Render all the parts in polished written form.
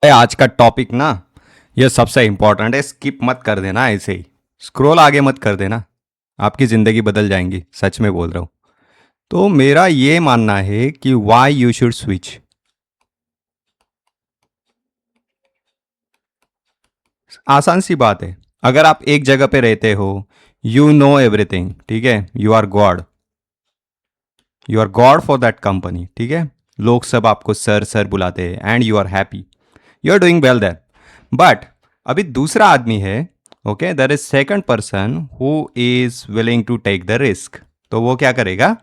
आज का टॉपिक ना, ये सबसे इम्पोर्टेंट है। स्किप मत कर देना, ऐसे ही स्क्रॉल आगे मत कर देना। आपकी ज़िंदगी बदल जाएंगी, सच में बोल रहा हूँ। तो मेरा ये मानना है कि वाई यू शुड स्विच। आसान सी बात है। अगर आप एक जगह पे रहते हो, यू नो एवरीथिंग, ठीक है, you are God for that company, ठीक है। लोग सब आपको सर सर बुलाते हैं and you are happy, you are doing well there. But अभी दूसरा आदमी है, okay, there is second person who is willing to take the risk. तो वो क्या करेगा?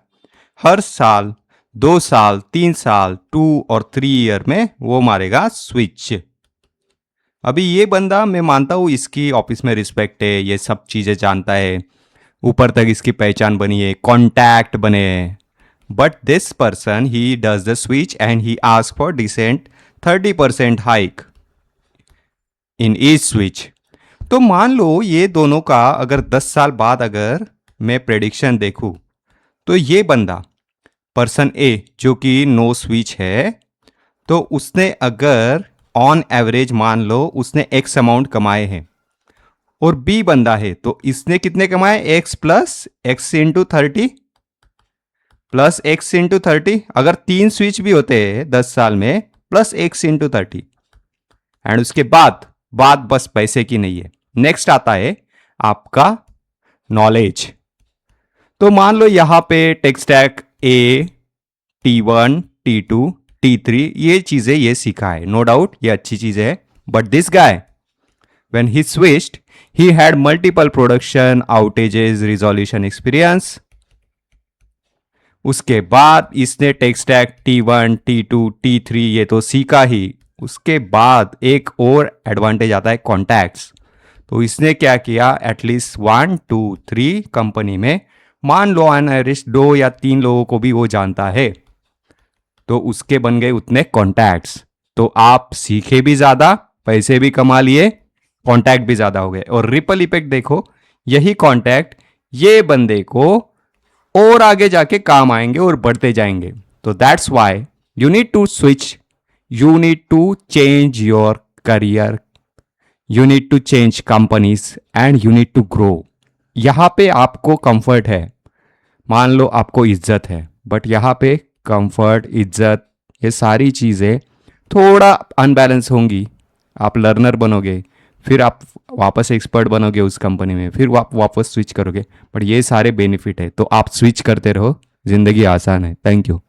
हर साल, 2 साल, 3 साल, 2 और 3 ईयर में वो मारेगा स्विच। अभी ये बंदा, मैं मानता हूँ इसकी ऑफिस में रिस्पेक्ट है, ये सब चीज़ें जानता है, ऊपर तक इसकी पहचान बनी है, कॉन्टैक्ट बने हैं। But this person he does the switch and he ask for decent 30% hike in each switch. तो मान लो ये दोनों का अगर 10 साल बाद अगर मैं प्रेडिक्शन देखूं, तो ये बंदा, पर्सन ए जो कि नो स्विच है, तो उसने अगर ऑन एवरेज मान लो उसने एक्स अमाउंट कमाए हैं, और बी बंदा है तो इसने कितने कमाए? X plus x into 30 plus x into 30। अगर 3 स्विच भी होते हैं 10 साल में, प्लस एक्स इंटू 30। एंड उसके बाद बात बस पैसे की नहीं है, नेक्स्ट आता है आपका नॉलेज। तो मान लो यहां पे टेक स्टैक ए, T1, T2, T3, ये चीजें ये सीखा है, नो डाउट ये अच्छी चीज है। But this guy, when he switched, he had multiple production outages resolution experience। उसके बाद इसने tech stack T1, T2, T3 ये तो सीखा ही। उसके बाद एक और एडवांटेज आता है, कॉन्टैक्ट्स। तो इसने क्या किया? एटलीस्ट 1, 2, 3 कंपनी में, मान लो ऑन एवरेज 2 या 3 लोगों को भी वो जानता है, तो उसके बन गए उतने कॉन्टैक्ट्स। तो आप सीखे भी ज्यादा, पैसे भी कमा लिए, कॉन्टैक्ट भी ज्यादा हो गए। और रिपल इफेक्ट देखो, यही कॉन्टैक्ट ये बंदे को और आगे जाके काम आएंगे और बढ़ते जाएंगे। तो that's why you need to switch, you need to change your career, you need to change companies and you need to grow. यहां पे आपको कंफर्ट है, मान लो आपको इज्जत है, बट यहां पे कंफर्ट, इज्जत, ये सारी चीज़ें थोड़ा अनबैलेंस होंगी। आप लर्नर बनोगे, फिर आप वापस एक्सपर्ट बनोगे उस कंपनी में, फिर आप वापस स्विच करोगे, बट ये सारे बेनिफिट है। तो आप स्विच करते रहो, ज़िंदगी आसान है। Thank you.